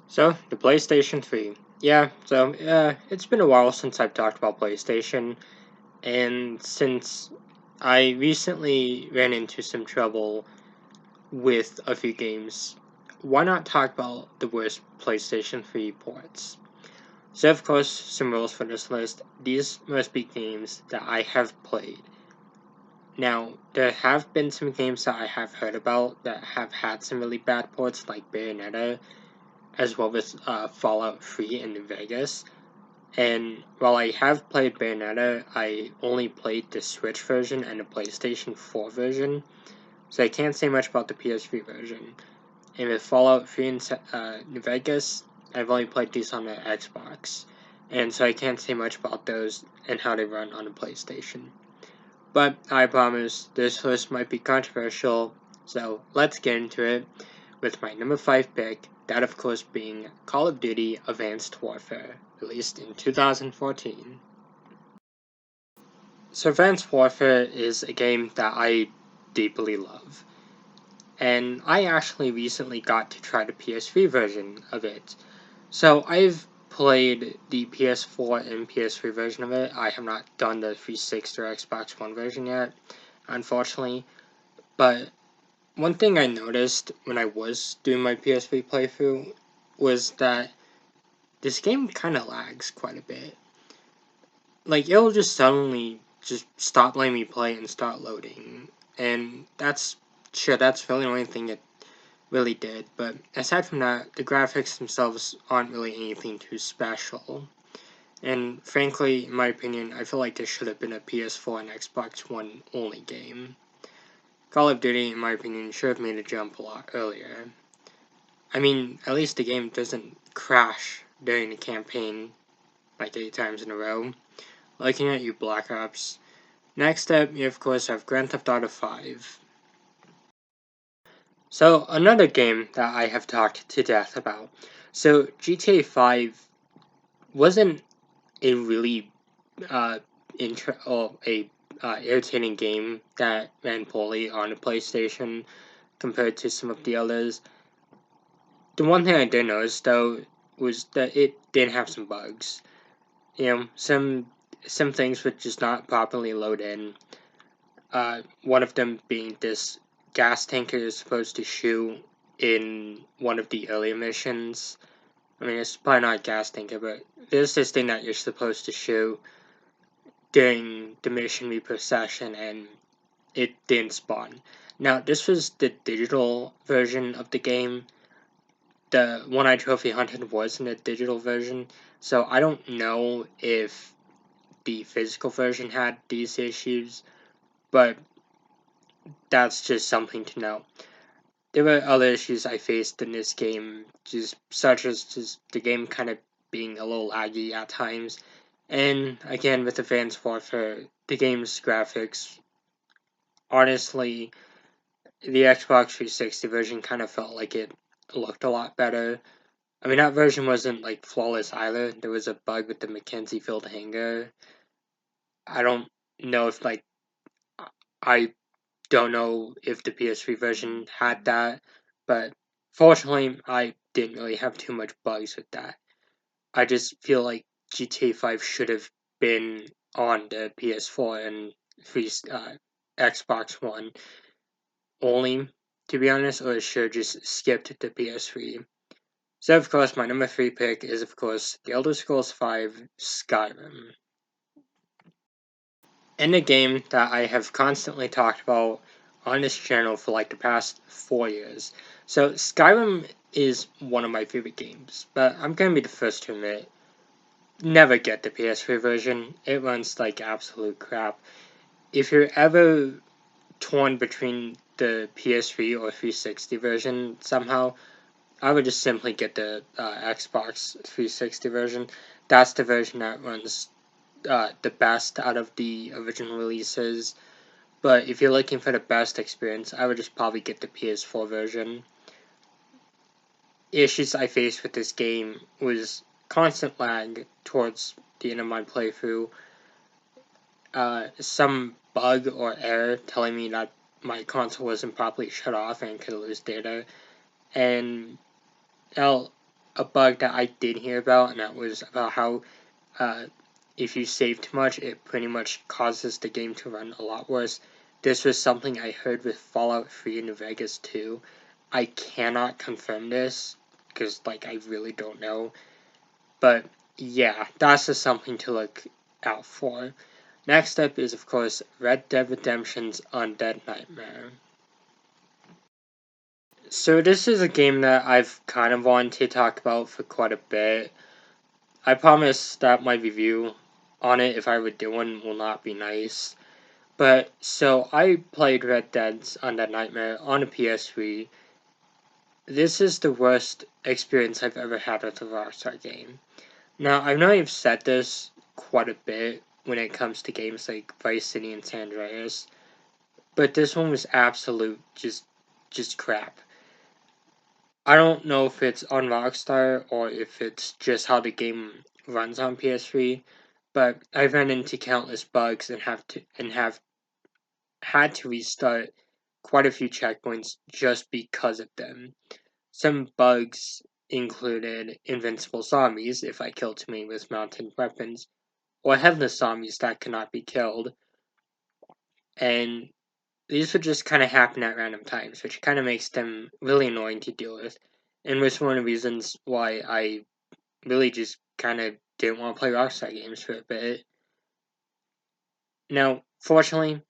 So, the PlayStation 3. It's been a while since I've talked about PlayStation, and since I recently ran into some trouble with a few games, why not talk about the worst PlayStation 3 ports? So, of course, some rules for this list. These must be games that I have played. Now, there have been some games that I have heard about that have had some really bad ports, like Bayonetta, as well as Fallout 3 in New Vegas. And while I have played Bayonetta, I only played the Switch version and the PlayStation 4 version, so I can't say much about the PS3 version. And with Fallout 3 and New Vegas, I've only played these on the Xbox, and so I can't say much about those and how they run on the PlayStation. But I promise this list might be controversial, so let's get into it with my number 5 pick, that of course being Call of Duty Advanced Warfare, released in 2014. So Advanced Warfare is a game that I deeply love, and I actually recently got to try the PS3 version of it. So I've played the PS4 and PS3 version of it. I have not done the 360 or Xbox One version yet, unfortunately, but one thing I noticed when I was doing my PS3 playthrough was that this game kind of lags quite a bit. Like, it'll just suddenly just stop letting me play and start loading. And that's really the only thing it really did. But aside from that, the graphics themselves aren't really anything too special. And frankly, in my opinion, I feel like this should have been a PS4 and Xbox One only game. Call of Duty, in my opinion, should have made a jump a lot earlier. I mean, at least the game doesn't crash during the campaign like 8 times in a row. Looking at you, Black Ops. Next up, you of course have Grand Theft Auto 5. So, another game that I have talked to death about. So, GTA 5 wasn't a really irritating game that ran poorly on the PlayStation compared to some of the others. The one thing I did notice though was that it did have some bugs. Some things would just not properly load in. One of them being this gas tank you're supposed to shoot in one of the earlier missions. I mean, it's probably not a gas tanker, but there's this thing that you're supposed to shoot during the mission repossession, and it didn't spawn. Now, this was the digital version of the game. The one I trophy hunted was in the digital version, so I don't know if the physical version had these issues, but that's just something to know. There were other issues I faced in this game, such as just the game kind of being a little laggy at times, and again with Advanced Warfare, the game's graphics. Honestly, the Xbox 360 version kind of felt like it looked a lot better. I mean, that version wasn't like flawless either. There was a bug with the Mackenzie Field hanger. I don't know if I don't know if the PS3 version had that, but fortunately, I didn't really have too much bugs with that. I just feel like GTA 5 should have been on the PS4 and Xbox One only, to be honest, or it should have just skipped the PS3. So, of course, my number 3 pick is, of course, The Elder Scrolls V Skyrim. In a game that I have constantly talked about on this channel for like the past 4 years. So Skyrim is one of my favorite games, but I'm gonna be the first to admit, never get the PS3 version. It runs like absolute crap. If you're ever torn between the PS3 or 360 version somehow, I would just simply get the Xbox 360 version. That's the version that runs the best out of the original releases. But if you're looking for the best experience, I would just probably get the PS4 version. Issues I faced with this game was constant lag towards the end of my playthrough, some bug or error telling me that my console wasn't properly shut off and could lose data, and a a bug that I did hear about, and that was about how if you save too much, it pretty much causes the game to run a lot worse. This was something I heard with Fallout 3 and New Vegas 2. I cannot confirm this, because, I really don't know. But, yeah, that's just something to look out for. Next up is, of course, Red Dead Redemption's Undead Nightmare. So this is a game that I've kind of wanted to talk about for quite a bit. I promise that my review on it, if I ever do one, will not be nice. But, so, I played Red Dead's Undead Nightmare on a PS3. This is the worst experience I've ever had with a Rockstar game. Now, I know I've said this quite a bit when it comes to games like Vice City and San Andreas, but this one was absolute just crap. I don't know if it's on Rockstar or if it's just how the game runs on PS3, but I've run into countless bugs and have had to restart quite a few checkpoints just because of them. Some bugs included invincible zombies if I killed too many with mounted weapons, or headless zombies that cannot be killed, and these would just kind of happen at random times, which kind of makes them really annoying to deal with, and was one of the reasons why I really just kind of didn't want to play Rockstar games for a bit. Now, fortunately,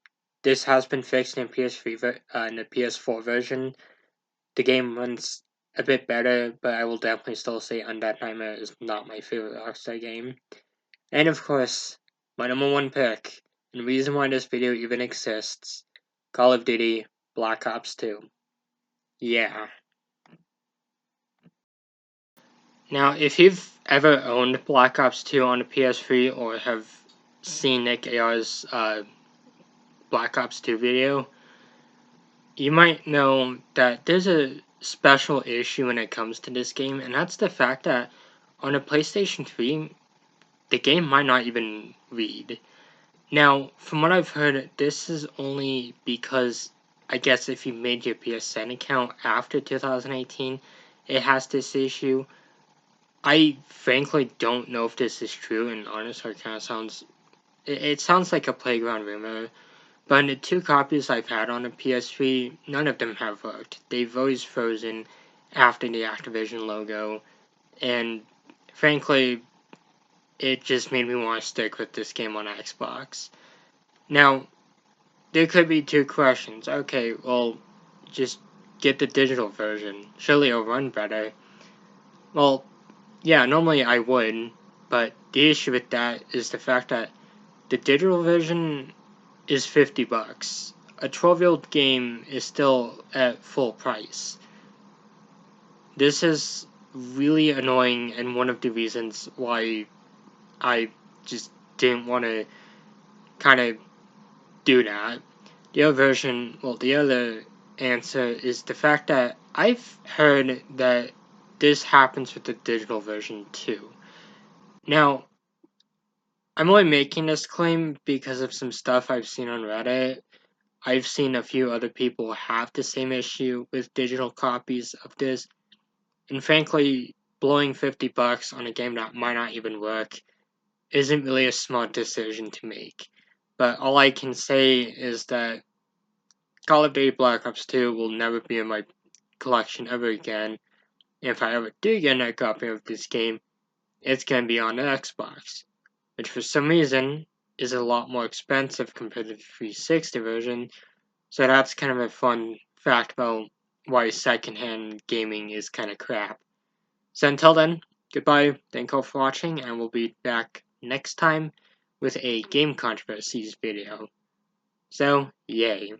this has been fixed in PS3 in the PS4 version. The game runs a bit better, but I will definitely still say Undead Nightmare is not my favorite Rockstar game. And of course, my number one pick, and the reason why this video even exists, Call of Duty Black Ops 2. Yeah. Now, if you've ever owned Black Ops 2 on a PS3 or have seen Nick AR's Black Ops 2 video, you might know that there's a special issue when it comes to this game, and that's the fact that on a PlayStation 3, the game might not even read. Now, from what I've heard, this is only because, I guess if you made your PSN account after 2018, it has this issue. I frankly don't know if this is true, and honestly, it kind of sounds... It sounds like a playground rumor, but in the 2 copies I've had on the PS3, none of them have worked. They've always frozen after the Activision logo, and frankly, it just made me want to stick with this game on Xbox. Now, there could be 2 questions. Okay, well, just get the digital version. Surely it'll run better. Well, yeah, normally I would, but the issue with that is the fact that the digital version is $50. A 12-year-old game is still at full price. This is really annoying and one of the reasons why I just didn't want to kind of do that. The other answer is the fact that I've heard that this happens with the digital version too. Now, I'm only making this claim because of some stuff I've seen on Reddit. I've seen a few other people have the same issue with digital copies of this, and frankly, blowing $50 on a game that might not even work isn't really a smart decision to make. But all I can say is that Call of Duty Black Ops 2 will never be in my collection ever again. And if I ever do get a copy of this game, it's going to be on the Xbox, which for some reason is a lot more expensive compared to the 360 version. So that's kind of a fun fact about why secondhand gaming is kind of crap. So until then, goodbye, thank you all for watching, and we'll be back next time with a game controversies video. So, yay.